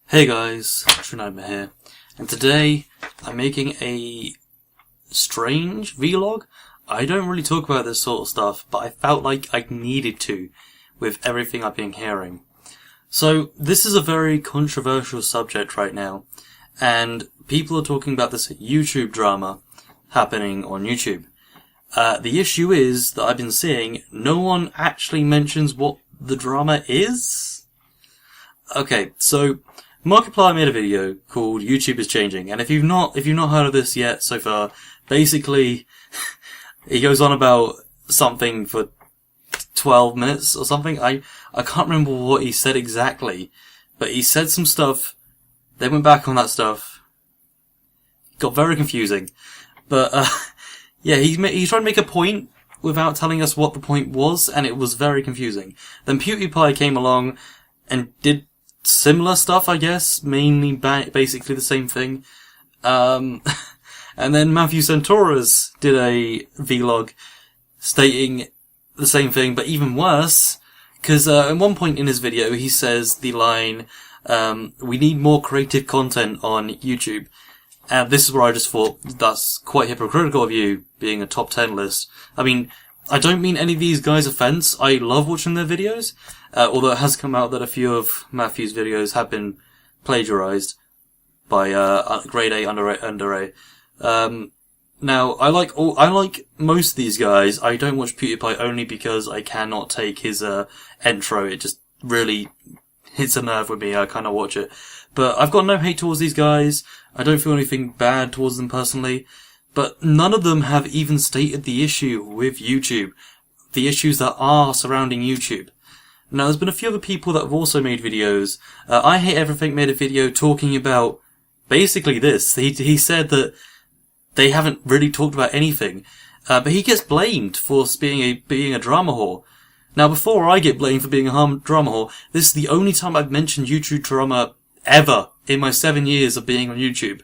Hey guys, Trinoma here, and today I'm making a strange vlog. I don't really talk about this sort of stuff, but I felt like I needed to with everything I've been hearing. So this is a very controversial subject right now, and people are talking about this YouTube drama happening on YouTube. The issue is that I've been seeing no one actually mentions what the drama is. Okay, so Markiplier made a video called YouTube is Changing, and if you've not heard of this yet so far, basically he goes on about something for 12 minutes or something. I can't remember what he said exactly, but he said some stuff, then went back on that stuff. Got very confusing. But yeah, he's trying to make a point without telling us what the point was, and it was very confusing. Then PewDiePie came along and did similar stuff, I guess, mainly basically the same thing. And then Matthew Centauras did a vlog stating the same thing, but even worse, because at one point in his video he says the line, we need more creative content on YouTube. And this is where I just thought, that's quite hypocritical of you, being a top 10 list. I mean, I don't mean any of these guys' offence. I love watching their videos, although it has come out that a few of Matthew's videos have been plagiarised by grade A, under A. Now, I like most of these guys. I don't watch PewDiePie only because I cannot take his intro. It just really hits a nerve with me. I kind of watch it. But I've got no hate towards these guys. I don't feel anything bad towards them personally. But none of them have even stated the issue with YouTube. The issues that are surrounding YouTube. Now, there's been a few other people that have also made videos. I Hate Everything made a video talking about basically this. He said that they haven't really talked about anything. But he gets blamed for being a drama whore. Now, before I get blamed for being a drama whore, this is the only time I've mentioned YouTube drama ever in my 7 years of being on YouTube.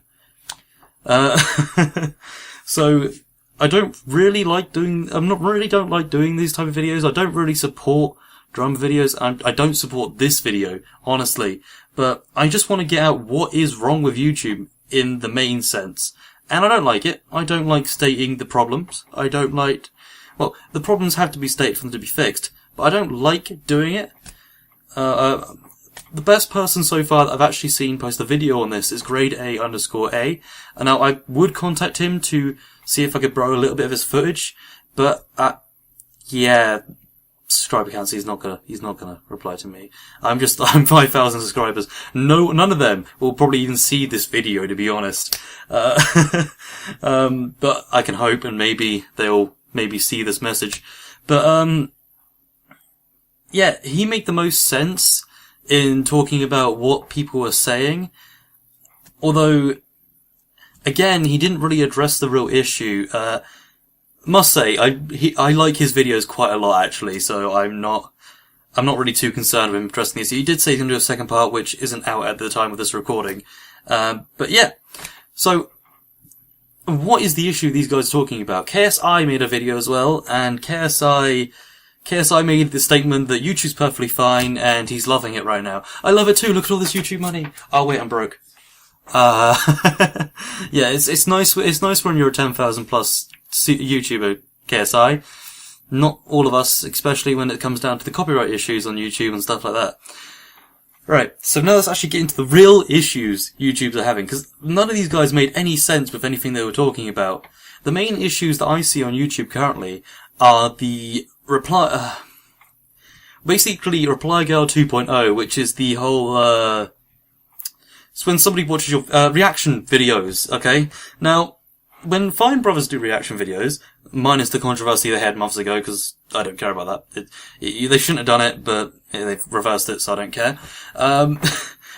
So I don't like doing these type of videos. I don't really support drama videos. I don't support this video, honestly. But I just want to get out what is wrong with YouTube in the main sense. And I don't like it. I don't like stating the problems. Well, the problems have to be stated for them to be fixed. But I don't like doing it. The best person so far that I've actually seen post a video on this is grade A_A. And now I would contact him to see if I could borrow a little bit of his footage, but yeah, subscriber count, he's not gonna reply to me. I'm 5,000 subscribers. None of them will probably even see this video, to be honest. But I can hope, and maybe they'll see this message. But yeah, he made the most sense in talking about what people were saying, although, again, he didn't really address the real issue. Must say, I like his videos quite a lot, actually, so I'm not really too concerned with him addressing the issue. He did say he's going to do a second part, which isn't out at the time of this recording. But yeah, so what is the issue these guys are talking about? KSI made a video as well, and KSI made the statement that YouTube's perfectly fine, and he's loving it right now. I love it too, look at all this YouTube money. Oh wait, I'm broke. Yeah, it's nice when you're a 10,000 plus YouTuber, KSI. Not all of us, especially when it comes down to the copyright issues on YouTube and stuff like that. Right, so now let's actually get into the real issues YouTubers are having, because none of these guys made any sense with anything they were talking about. The main issues that I see on YouTube currently are the basically Reply Girl 2.0, which is the whole, it's when somebody watches your, reaction videos, okay? Now, when Fine Brothers do reaction videos, minus the controversy they had months ago, because I don't care about that. They shouldn't have done it, but they've reversed it, so I don't care.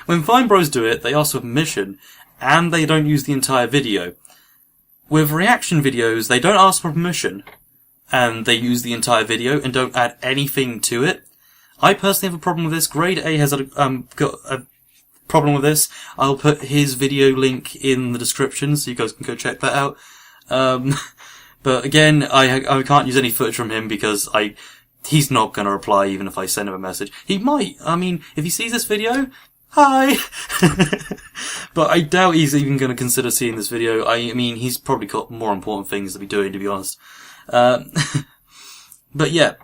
When Fine Bros do it, they ask for permission, and they don't use the entire video. With reaction videos, they don't ask for permission, and they use the entire video and don't add anything to it. I personally have a problem with this. Grade A has got a problem with this. I'll put his video link in the description so you guys can go check that out. But again, I can't use any footage from him because he's not going to reply even if I send him a message. He might. I mean, if he sees this video, hi! But I doubt he's even going to consider seeing this video. I mean, he's probably got more important things to be doing, to be honest. But yeah,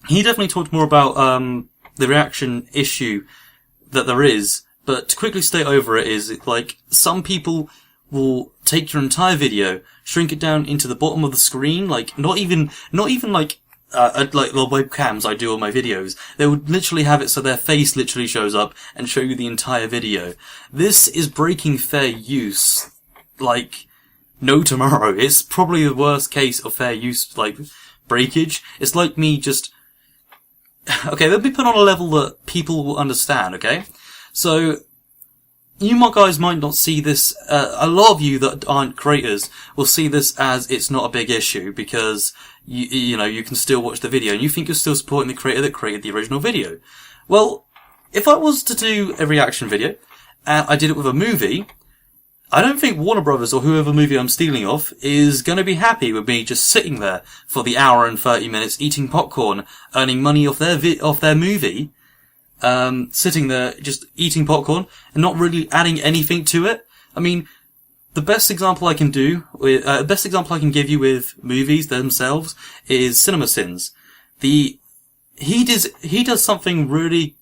he definitely talked more about the reaction issue that there is. But to quickly state over it is, like, some people will take your entire video, shrink it down into the bottom of the screen, like, not even like the webcams I do on my videos. They would literally have it so their face literally shows up and show you the entire video. This is breaking fair use, like, no tomorrow. It's probably the worst case of fair use, like, breakage. It's like me just... Okay, they'll be put on a level that people will understand, okay? So, you guys might not see this, a lot of you that aren't creators will see this as it's not a big issue because, you know, you can still watch the video and you think you're still supporting the creator that created the original video. Well, if I was to do a reaction video, and I did it with a movie, I don't think Warner Brothers or whoever movie I'm stealing off is going to be happy with me just sitting there for the hour and 30 minutes eating popcorn, earning money off their movie, sitting there just eating popcorn and not really adding anything to it. I mean, the best example I can give you with movies themselves is CinemaSins. He does something really...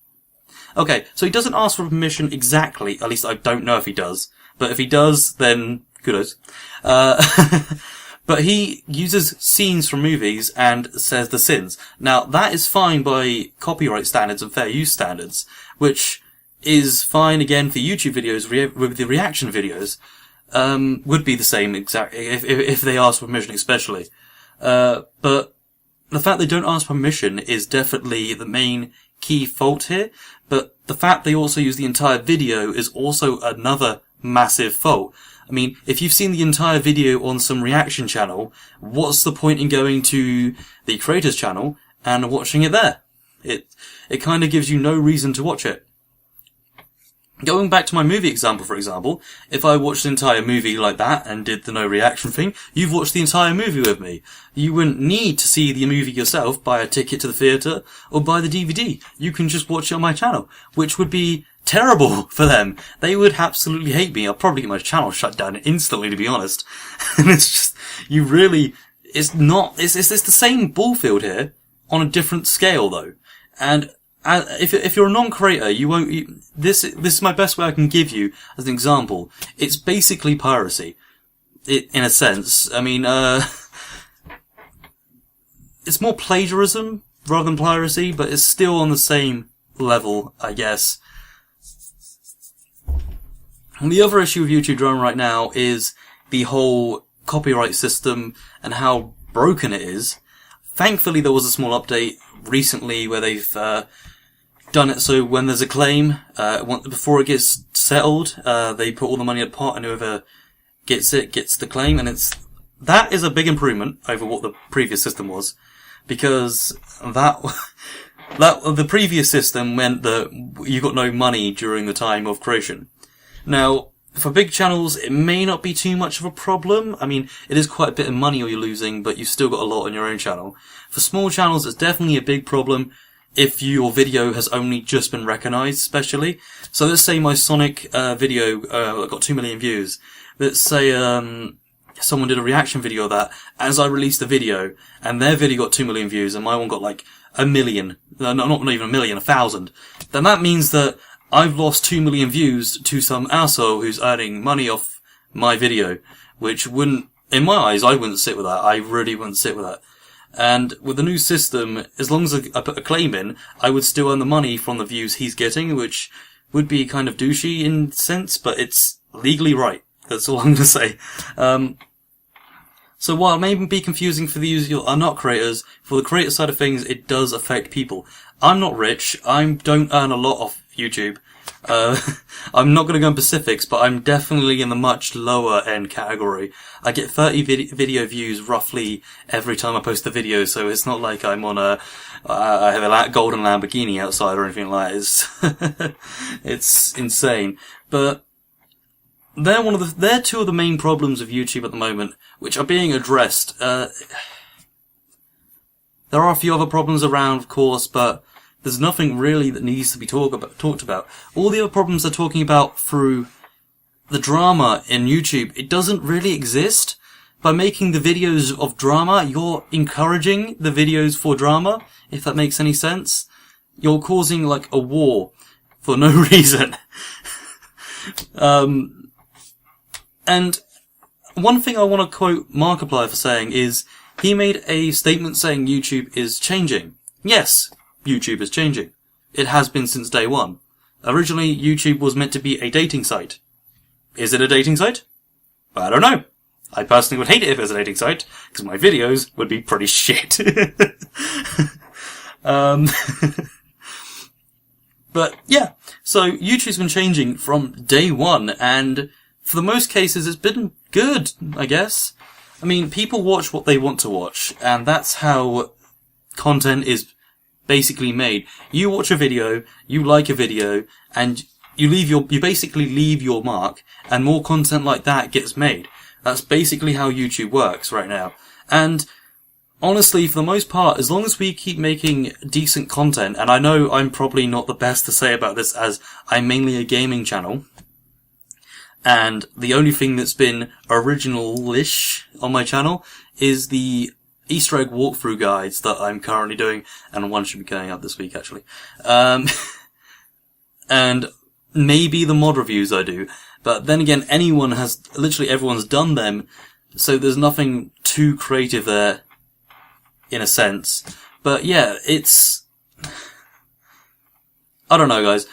Okay, so he doesn't ask for permission exactly, at least I don't know if he does. But if he does, then kudos. But he uses scenes from movies and says the sins. Now, that is fine by copyright standards and fair use standards, which is fine again for YouTube videos with the reaction videos. Would be the same exactly if they ask for permission, especially. But the fact they don't ask permission is definitely the main key fault here. But the fact they also use the entire video is also another massive fault. I mean, if you've seen the entire video on some reaction channel, what's the point in going to the creator's channel and watching it there? It kind of gives you no reason to watch it. Going back to my movie example, for example, if I watched the entire movie like that and did the no reaction thing, you've watched the entire movie with me. You wouldn't need to see the movie yourself, buy a ticket to the theatre, or buy the DVD. You can just watch it on my channel, which would be terrible for them. They would absolutely hate me. I'll probably get my channel shut down instantly, to be honest. And it's just, it's the same ball field here, on a different scale though. And if you're a non-creator, this is my best way I can give you as an example. It's basically piracy. In a sense. I mean, it's more plagiarism rather than piracy, but it's still on the same level, I guess. And the other issue with YouTube Drone right now is the whole copyright system and how broken it is. Thankfully, there was a small update recently where they've done it so when there's a claim, before it gets settled, they put all the money in a pot and whoever gets it gets the claim, and that is a big improvement over what the previous system was, because the previous system meant that you got no money during the time of creation. Now, for big channels, it may not be too much of a problem. I mean, it is quite a bit of money you're losing, but you've still got a lot on your own channel. For small channels, it's definitely a big problem if your video has only just been recognized, especially. So let's say my Sonic video got 2 million views. Let's say someone did a reaction video of that as I released the video, and their video got 2 million views, and my one got like 1 million. No, not even 1 million, 1,000. Then that means that I've lost 2 million views to some asshole who's earning money off my video, which wouldn't, in my eyes, I wouldn't sit with that. I really wouldn't sit with that. And with the new system, as long as I put a claim in, I would still earn the money from the views he's getting, which would be kind of douchey in a sense, but it's legally right. That's all I'm going to say. So while it may be confusing for the users who are not creators, for the creator side of things, it does affect people. I'm not rich. I don't earn a lot off YouTube. I'm not going to go into specifics, but I'm definitely in the much lower end category. I get 30 video views roughly every time I post a video, so it's not like I'm on I have a golden Lamborghini outside or anything like that. It's insane. But they're two of the main problems of YouTube at the moment, which are being addressed. There are a few other problems around, of course, but There's nothing really that needs to be talked about. All the other problems they're talking about through the drama in YouTube, it doesn't really exist. By making the videos of drama, you're encouraging the videos for drama, if that makes any sense. You're causing, like, a war for no reason. And one thing I want to quote Markiplier for saying is, he made a statement saying YouTube is changing. Yes, YouTube is changing. It has been since day one. Originally, YouTube was meant to be a dating site. Is it a dating site? I don't know. I personally would hate it if it was a dating site, because my videos would be pretty shit. But yeah, so YouTube's been changing from day one, and for the most cases it's been good, I guess. I mean, people watch what they want to watch, and that's how content is basically made. You watch a video, you like a video, and you basically leave your mark, and more content like that gets made. That's basically how YouTube works right now. And honestly, for the most part, as long as we keep making decent content, and I know I'm probably not the best to say about this as I'm mainly a gaming channel, and the only thing that's been original-ish on my channel is the Easter egg walkthrough guides that I'm currently doing, and one should be going out this week, actually. And maybe the mod reviews I do. But then again, literally everyone's done them, so there's nothing too creative there, in a sense. But yeah, I don't know, guys.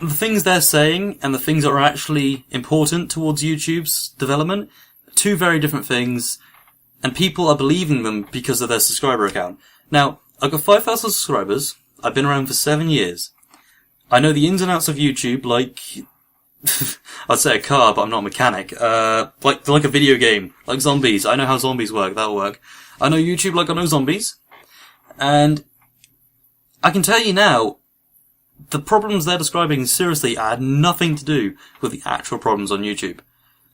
The things they're saying, and the things that are actually important towards YouTube's development, two very different things, and people are believing them because of their subscriber account. Now, I've got 5,000 subscribers, I've been around for 7 years. I know the ins and outs of YouTube, like, I'd say a car, but I'm not a mechanic. Like a video game, like zombies. I know how zombies work, that'll work. I know YouTube like I know zombies. And I can tell you now, the problems they're describing seriously had nothing to do with the actual problems on YouTube.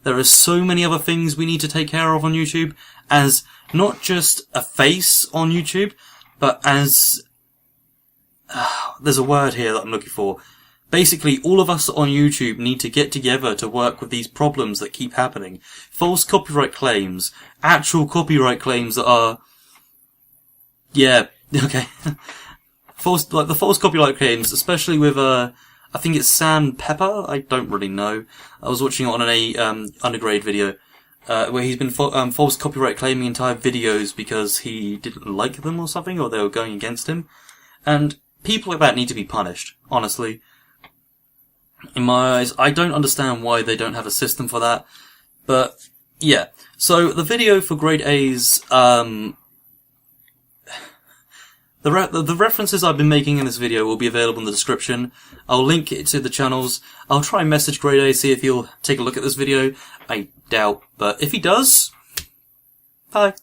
There are so many other things we need to take care of on YouTube, as not just a face on YouTube, but as... there's a word here that I'm looking for. Basically, all of us on YouTube need to get together to work with these problems that keep happening. False copyright claims. Actual copyright claims that are... Yeah, okay. The false copyright claims, especially with, I think it's Sam Pepper? I don't really know. I was watching it on an undergrade video, where he's been false copyright claiming entire videos because he didn't like them or something, or they were going against him. And people like that need to be punished, honestly. In my eyes, I don't understand why they don't have a system for that. But, yeah. So, the video for grade A's, the references I've been making in this video will be available in the description. I'll link it to the channels. I'll try and message grade A, see if he'll take a look at this video. I doubt, but if he does, hi.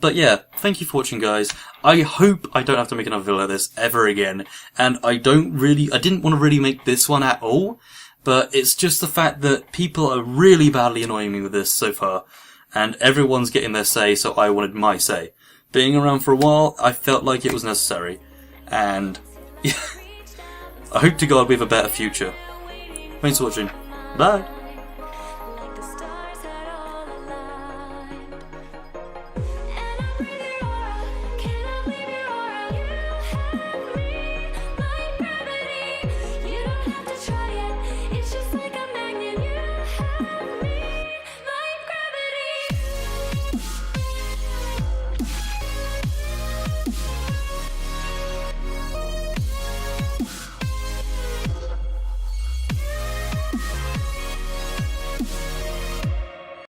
But yeah, thank you for watching, guys. I hope I don't have to make another video like this ever again. And I didn't want to really make this one at all. But it's just the fact that people are really badly annoying me with this so far. And everyone's getting their say, so I wanted my say. Being around for a while, I felt like it was necessary. And yeah, I hope to God we have a better future. Thanks for watching. Bye.